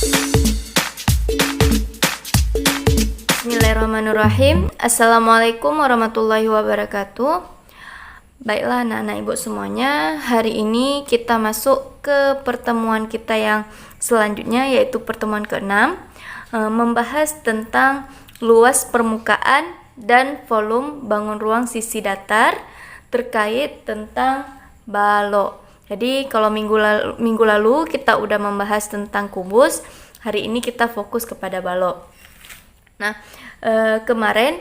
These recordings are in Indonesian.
Bismillahirrahmanirrahim. Assalamualaikum warahmatullahi wabarakatuh. Baiklah anak-anak ibu semuanya, hari ini kita masuk ke pertemuan kita yang selanjutnya, yaitu pertemuan ke-6, membahas tentang luas permukaan dan volume bangun ruang sisi datar terkait tentang balok. Jadi kalau minggu lalu kita udah membahas tentang kubus, hari ini kita fokus kepada balok. Nah, kemarin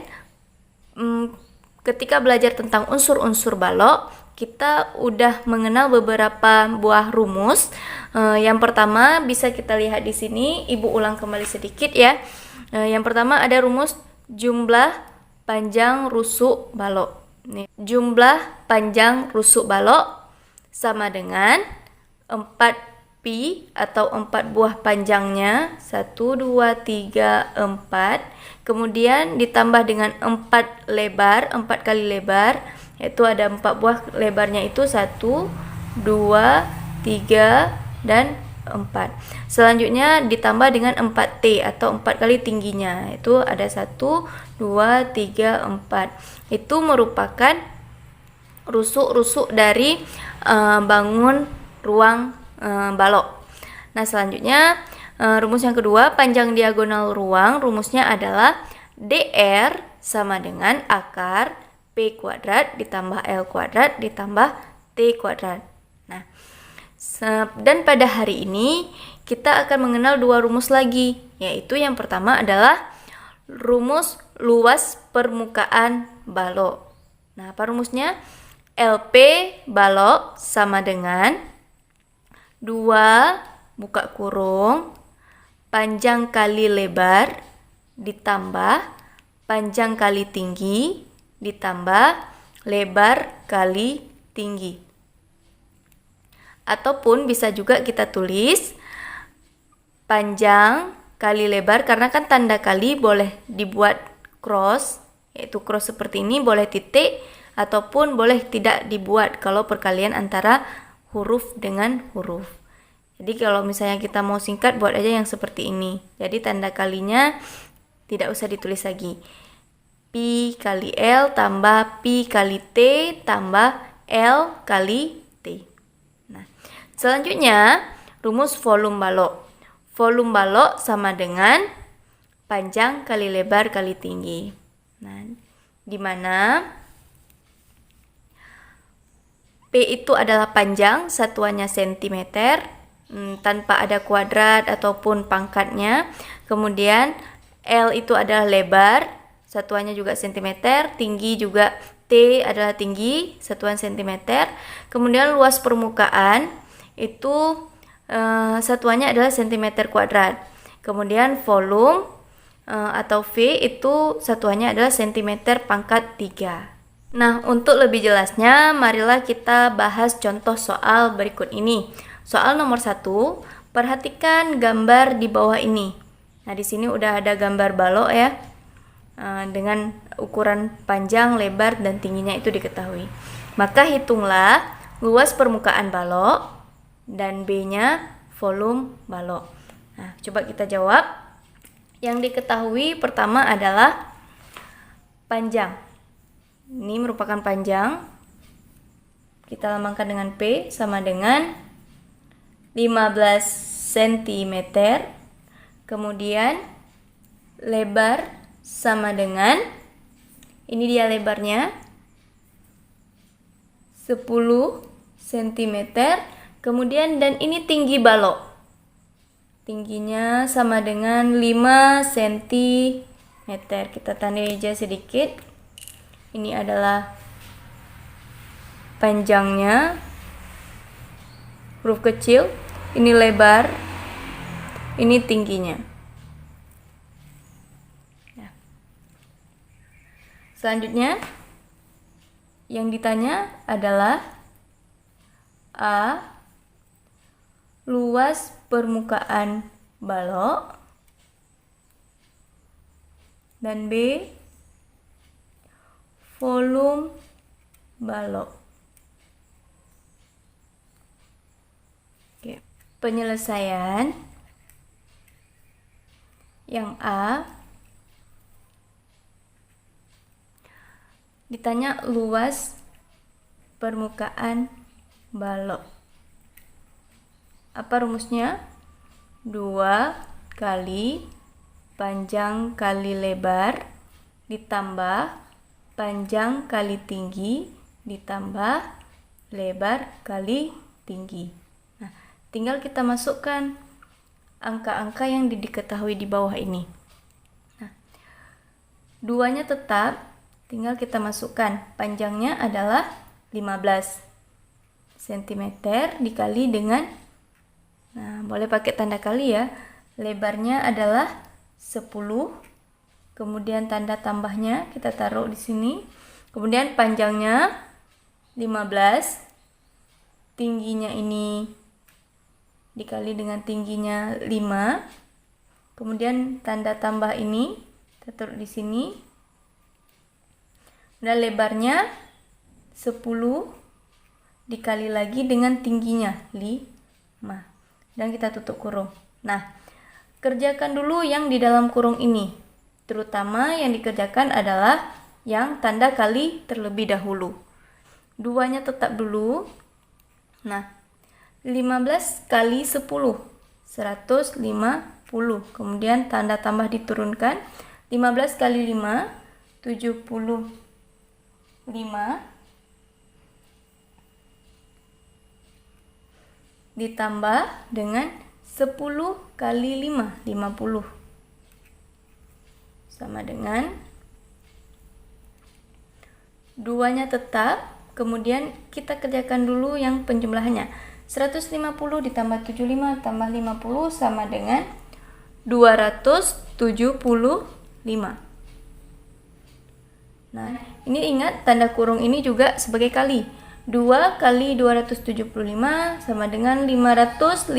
ketika belajar tentang unsur-unsur balok, kita udah mengenal beberapa buah rumus. Yang pertama bisa kita lihat di sini, Ibu ulang kembali sedikit ya. Yang pertama ada rumus jumlah panjang rusuk balok. Nih, jumlah panjang rusuk balok sama dengan 4pi atau 4 buah panjangnya, 1, 2, 3, 4, kemudian ditambah dengan 4 lebar, 4 kali lebar, yaitu ada 4 buah lebarnya itu 1, 2, 3, dan 4. Selanjutnya ditambah dengan 4T atau 4 kali tingginya, itu ada 1, 2, 3, 4. Itu merupakan rusuk-rusuk dari bangun ruang balok. Nah, selanjutnya rumus yang kedua, panjang diagonal ruang, rumusnya adalah DR sama dengan akar P kuadrat ditambah L kuadrat ditambah T kuadrat. Nah, dan pada hari ini kita akan mengenal dua rumus lagi, yaitu yang pertama adalah rumus luas permukaan balok. Nah, apa rumusnya? LP balok sama dengan 2 buka kurung panjang kali lebar ditambah panjang kali tinggi ditambah lebar kali tinggi. Ataupun bisa juga kita tulis panjang kali lebar, karena kan tanda kali boleh dibuat cross, yaitu cross seperti ini, boleh titik ataupun boleh tidak dibuat kalau perkalian antara huruf dengan huruf. Jadi kalau misalnya kita mau singkat, buat aja yang seperti ini. Jadi tanda kalinya tidak usah ditulis lagi. Pi kali L tambah Pi kali T tambah L kali T. Nah, selanjutnya rumus volume balok. Volume balok sama dengan panjang kali lebar kali tinggi. Nah, di mana P itu adalah panjang, satuannya cm, tanpa ada kuadrat ataupun pangkatnya. Kemudian L itu adalah lebar, satuannya juga cm, tinggi juga T adalah tinggi, satuan cm. Kemudian luas permukaan itu satuannya adalah cm kuadrat. Kemudian volume atau V itu satuannya adalah cm pangkat 3. Nah, untuk lebih jelasnya, marilah kita bahas contoh soal berikut ini. Soal nomor 1, perhatikan gambar di bawah ini. Nah, di sini udah ada gambar balok ya, dengan ukuran panjang, lebar, dan tingginya itu diketahui. Maka hitunglah luas permukaan balok dan B-nya volume balok. Nah, coba kita jawab. Yang diketahui pertama adalah panjang. Ini merupakan panjang. Kita lambangkan dengan P sama dengan 15 cm. Kemudian lebar sama dengan, ini dia lebarnya, 10 cm. Kemudian dan ini tinggi balok. Tingginya sama dengan 5 cm. Kita tandai aja sedikit. Ini adalah panjangnya, huruf kecil, ini lebar, ini tingginya. Nah, selanjutnya yang ditanya adalah A. Luas permukaan balok, dan B. Volume balok. Oke. Penyelesaian Yang A ditanya luas permukaan balok. Apa rumusnya? 2 kali panjang kali lebar ditambah panjang kali tinggi ditambah lebar kali tinggi. Nah, tinggal kita masukkan angka-angka yang diketahui di bawah ini. Nah, 2-nya tetap, tinggal kita masukkan. Panjangnya adalah 15 cm dikali dengan, nah boleh pakai tanda kali ya. Lebarnya adalah 10. Kemudian tanda tambahnya kita taruh di sini. Kemudian panjangnya 15. Tingginya ini dikali dengan tingginya 5. Kemudian tanda tambah ini kita taruh di sini. Dan lebarnya 10 dikali lagi dengan tingginya 5. Dan kita tutup kurung. Nah, kerjakan dulu yang di dalam kurung ini. Terutama yang dikerjakan adalah yang tanda kali terlebih dahulu. 2-nya tetap dulu. Nah, 15 kali 10, 150. Kemudian tanda tambah diturunkan. 15 kali 5, 75. Ditambah dengan 10 kali 5, 50. Sama dengan 2-nya tetap. Kemudian kita kerjakan dulu yang penjumlahannya. 150 ditambah 75 tambah 50 sama dengan 275. Nah, ini ingat tanda kurung ini juga sebagai kali. 2 kali 275 sama dengan 550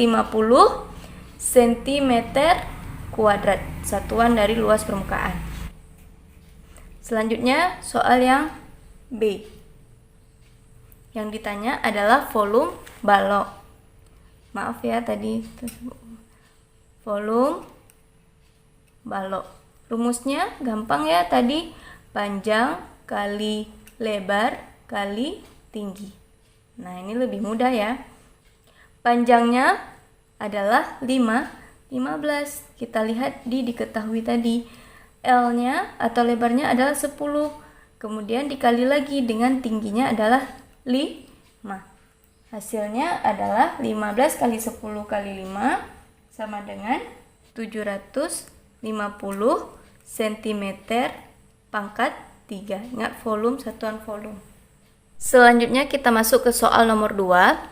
cm kuadrat, satuan dari luas permukaan. Selanjutnya soal yang B. Yang ditanya adalah volume balok. Maaf ya tadi volume balok. Rumusnya gampang ya tadi, panjang kali lebar kali tinggi. Nah, ini lebih mudah ya. Panjangnya adalah 15. Kita lihat diketahui tadi. L-nya atau lebarnya adalah 10. Kemudian dikali lagi dengan tingginya adalah 5. Hasilnya adalah 15 kali 10 kali 5 sama dengan 750 cm pangkat 3. Ingat volume, satuan volume. Selanjutnya kita masuk ke soal nomor 2.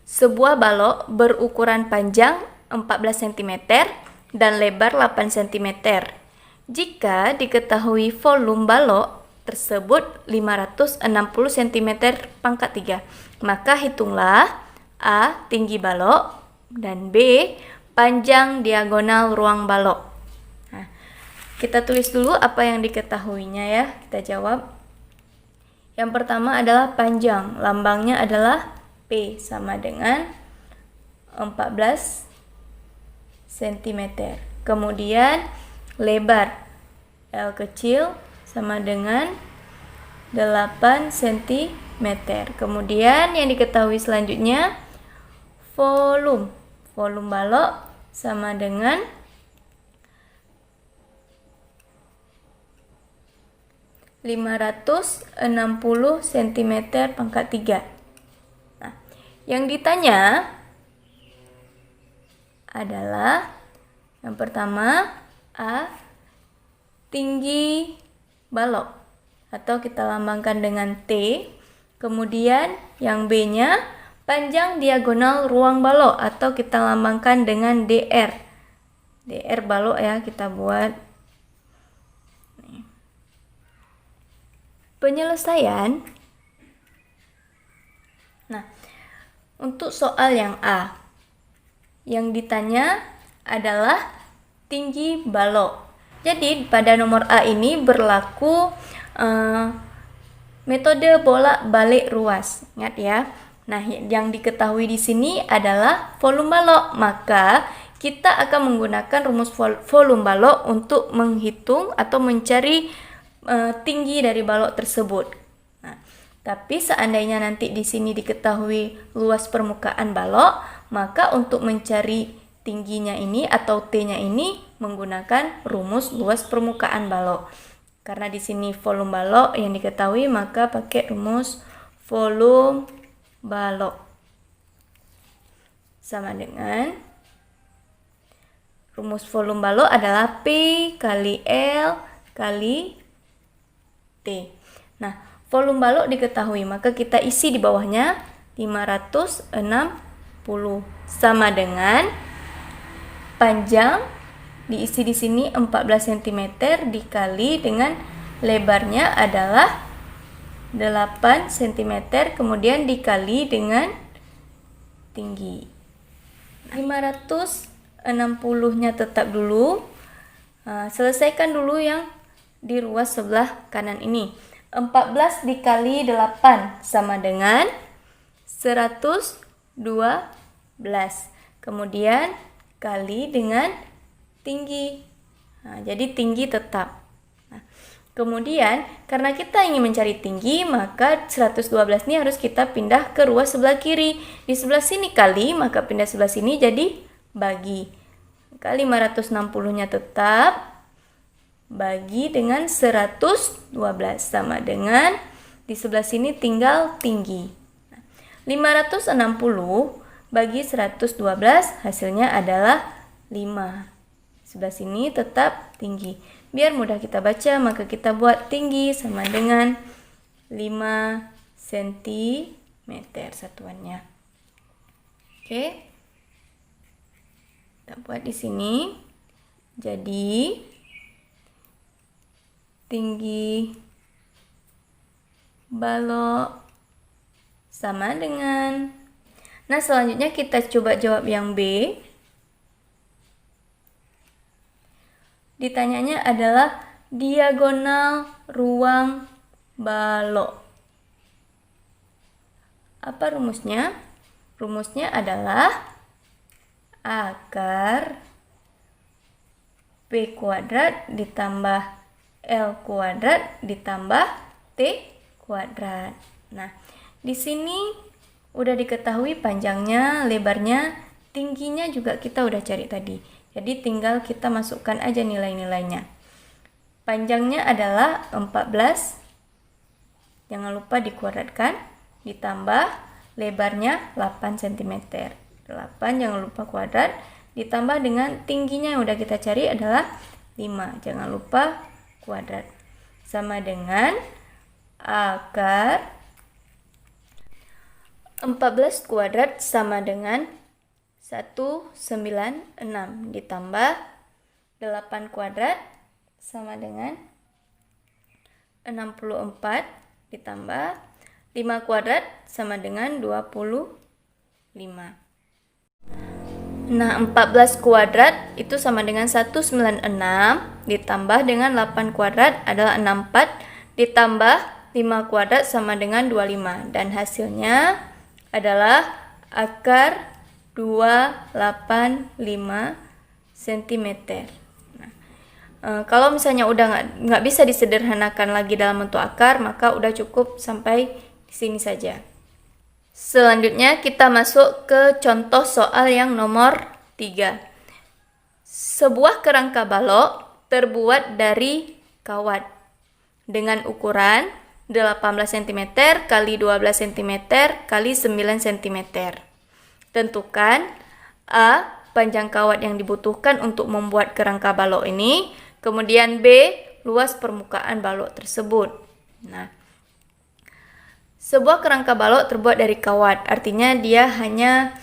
Sebuah balok berukuran panjang 14 cm dan lebar 8 cm. Jika diketahui volume balok tersebut 560 cm pangkat 3, maka hitunglah A. tinggi balok dan B. panjang diagonal ruang balok. Nah, kita tulis dulu apa yang diketahuinya ya, kita jawab. Yang pertama adalah panjang, lambangnya adalah P sama dengan 14 cm. Kemudian lebar L kecil sama dengan 8 cm. Kemudian yang diketahui selanjutnya volume balok sama dengan 560 cm pangkat 3. Nah, yang ditanya adalah yang pertama A. tinggi balok atau kita lambangkan dengan T. Kemudian yang B-nya panjang diagonal ruang balok atau kita lambangkan dengan DR. DR balok ya kita buat. Penyelesaian. Nah, untuk soal yang A, yang ditanya adalah tinggi balok. Jadi pada nomor A ini berlaku metode bolak-balik ruas. Ingat ya. Nah, yang diketahui di sini adalah volume balok, maka kita akan menggunakan rumus volume balok untuk menghitung atau mencari tinggi dari balok tersebut. Nah, tapi seandainya nanti di sini diketahui luas permukaan balok, maka untuk mencari tingginya ini atau T-nya ini menggunakan rumus luas permukaan balok. Karena di sini volume balok yang diketahui, maka pakai rumus volume balok sama dengan rumus volume balok adalah P kali L kali T. Nah, volume balok diketahui, maka kita isi di bawahnya 560 sama dengan panjang diisi di sini 14 cm dikali dengan lebarnya adalah 8 cm, kemudian dikali dengan tinggi. 560-nya tetap dulu. Selesaikan dulu yang di ruas sebelah kanan ini. 14 dikali 8 sama dengan 112. Kemudian kali dengan tinggi. Jadi tinggi tetap. Kemudian karena kita ingin mencari tinggi, maka 112 ini harus kita pindah ke ruas sebelah kiri. Di sebelah sini kali, maka pindah sebelah sini jadi bagi. Kali 560-nya tetap bagi dengan 112 sama dengan di sebelah sini tinggal tinggi. 560 bagi 112 hasilnya adalah 5. Sebelah sini tetap tinggi. Biar mudah kita baca, maka kita buat tinggi sama dengan 5 cm satuannya. Oke. Kita buat di sini. Jadi tinggi balok sama dengan. Nah, selanjutnya kita coba jawab yang B. Ditanyanya adalah diagonal ruang balok. Apa rumusnya? Rumusnya adalah akar P kuadrat ditambah L kuadrat ditambah T kuadrat. Nah, di sini udah diketahui panjangnya, lebarnya, tingginya juga kita udah cari tadi. Jadi tinggal kita masukkan aja nilai-nilainya. Panjangnya adalah 14. Jangan lupa dikuadratkan. Ditambah lebarnya 8 cm. 8 jangan lupa kuadrat. Ditambah dengan tingginya yang udah kita cari adalah 5. Jangan lupa kuadrat. Sama dengan akar 14 kuadrat sama dengan 196 ditambah 8 kuadrat sama dengan 64 ditambah 5 kuadrat sama dengan 25. Nah, 14 kuadrat itu sama dengan 196 ditambah dengan 8 kuadrat adalah 64 ditambah 5 kuadrat sama dengan 25 dan hasilnya adalah akar 285 cm. Nah, kalau misalnya udah nggak bisa disederhanakan lagi dalam bentuk akar, maka udah cukup sampai di sini saja. Selanjutnya kita masuk ke contoh soal yang nomor 3. Sebuah kerangka balok terbuat dari kawat dengan ukuran 18 cm kali 12 cm kali 9 cm. Tentukan A. Panjang kawat yang dibutuhkan untuk membuat kerangka balok ini. Kemudian B. Luas permukaan balok tersebut. Nah, sebuah kerangka balok terbuat dari kawat. Artinya dia hanya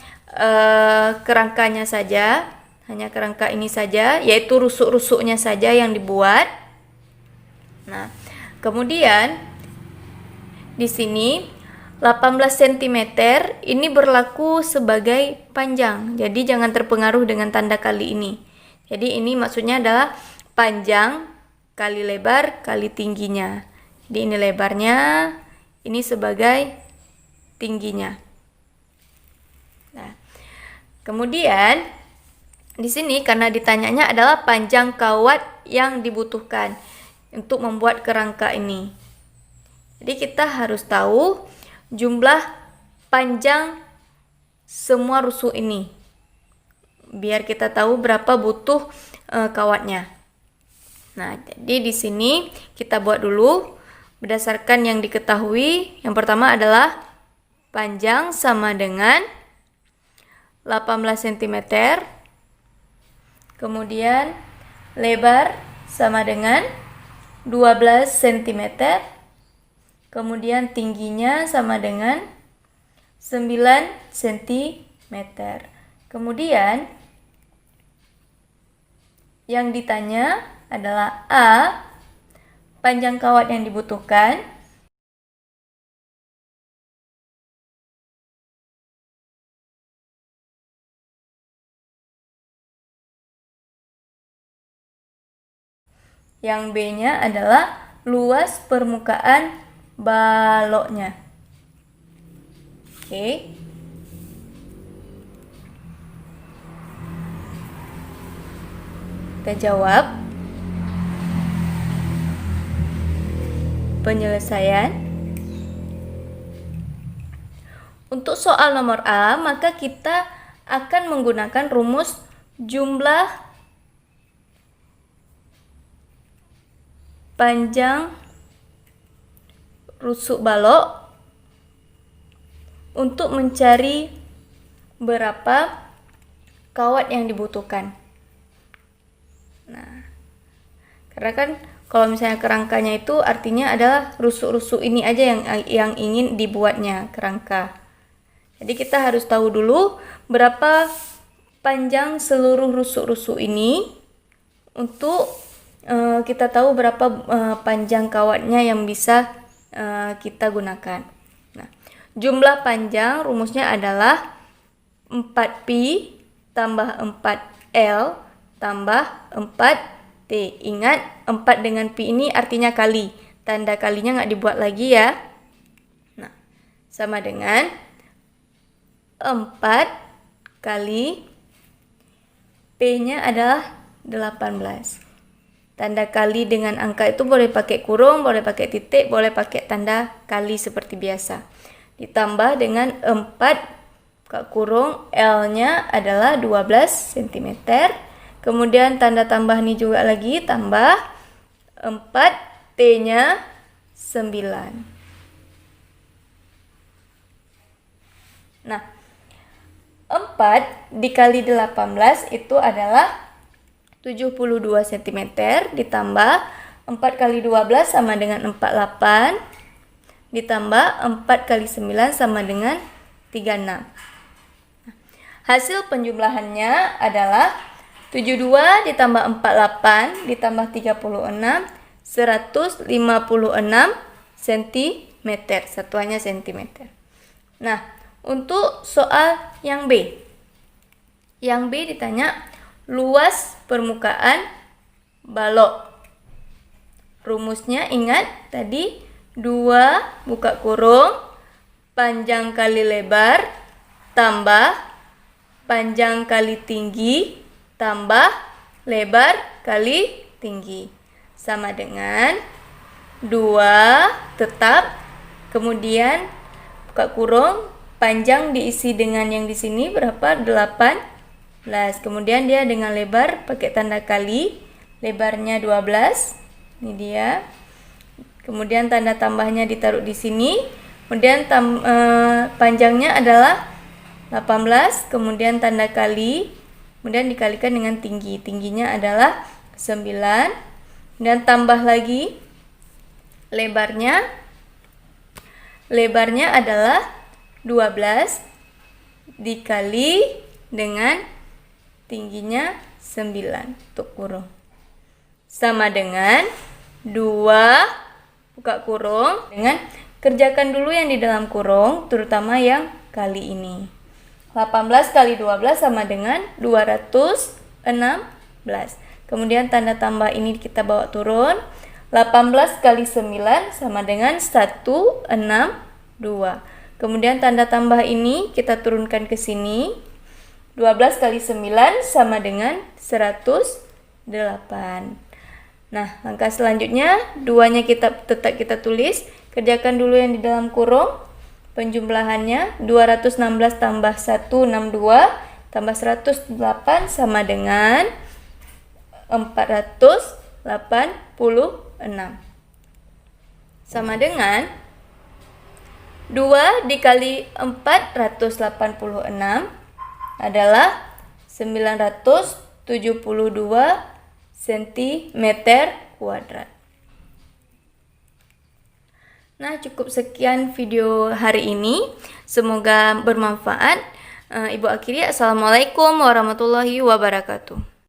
kerangkanya saja. Hanya kerangka ini saja, yaitu rusuk-rusuknya saja yang dibuat. Nah, kemudian di sini 18 cm ini berlaku sebagai panjang. Jadi jangan terpengaruh dengan tanda kali ini. Jadi ini maksudnya adalah panjang kali lebar kali tingginya. Jadi ini lebarnya, ini sebagai tingginya. Nah, kemudian Di sini karena ditanyanya adalah panjang kawat yang dibutuhkan untuk membuat kerangka ini. Jadi kita harus tahu jumlah panjang semua rusuk ini, biar kita tahu berapa butuh kawatnya. Nah, jadi di sini kita buat dulu berdasarkan yang diketahui. Yang pertama adalah panjang sama dengan 18 cm. Kemudian lebar sama dengan 12 cm. Kemudian tingginya sama dengan 9 cm. Kemudian yang ditanya adalah A, panjang kawat yang dibutuhkan. Yang B-nya adalah luas permukaan baloknya. Oke. Kita jawab. Penyelesaian. Untuk soal nomor A, maka kita akan menggunakan rumus jumlah panjang rusuk balok untuk mencari berapa kawat yang dibutuhkan. Nah, karena kan kalau misalnya kerangkanya itu artinya adalah rusuk-rusuk ini aja yang ingin dibuatnya kerangka. Jadi kita harus tahu dulu berapa panjang seluruh rusuk-rusuk ini untuk kita tahu berapa panjang kawatnya yang bisa kita gunakan. Nah, jumlah panjang rumusnya adalah 4pi tambah 4L tambah 4T. Ingat, 4 dengan pi ini artinya kali. Tanda kalinya nggak dibuat lagi ya. Nah, sama dengan 4 kali P-nya adalah 18. Tanda kali dengan angka itu boleh pakai kurung, boleh pakai titik, boleh pakai tanda kali seperti biasa. Ditambah dengan 4 buka kurung, L-nya adalah 12 cm. Kemudian tanda tambah ini juga lagi, tambah 4, T-nya 9. Nah, 4 dikali 18 itu adalah 72 cm, ditambah 4 kali 12 sama dengan 48, ditambah 4 kali 9 sama dengan 36. Hasil penjumlahannya adalah 72 ditambah 48 ditambah 36, 156 cm, satuannya cm. Nah, untuk soal yang B. Yang B ditanya luas permukaan balok. Rumusnya ingat tadi 2 buka kurung panjang kali lebar tambah panjang kali tinggi tambah lebar kali tinggi sama dengan 2 tetap, kemudian buka kurung panjang diisi dengan yang di sini berapa? 18. Kemudian dia dengan lebar pakai tanda kali, lebarnya 12. Ini dia. Kemudian tanda tambahnya ditaruh di sini. Kemudian panjangnya adalah 18, kemudian tanda kali, kemudian dikalikan dengan tinggi. Tingginya adalah 9. Dan tambah lagi lebarnya. Lebarnya adalah 12 dikali dengan tingginya 9 untuk kurung. Sama dengan 2 buka kurung dengan kerjakan dulu yang di dalam kurung, terutama yang kali ini. 18 kali 12 sama dengan 216. Kemudian tanda tambah ini kita bawa turun. 18 kali 9 sama dengan 162. Kemudian tanda tambah ini kita turunkan ke sini. 12 kali 9 sama dengan 108. Nah, langkah selanjutnya, 2-nya tetap kita tulis. Kerjakan dulu yang di dalam kurung. Penjumlahannya 216 tambah 162 tambah 108 sama dengan 486. Sama dengan 2 dikali 486 adalah 972 cm kuadrat. Nah, cukup sekian video hari ini. Semoga bermanfaat. Ibu akhiri, assalamualaikum warahmatullahi wabarakatuh.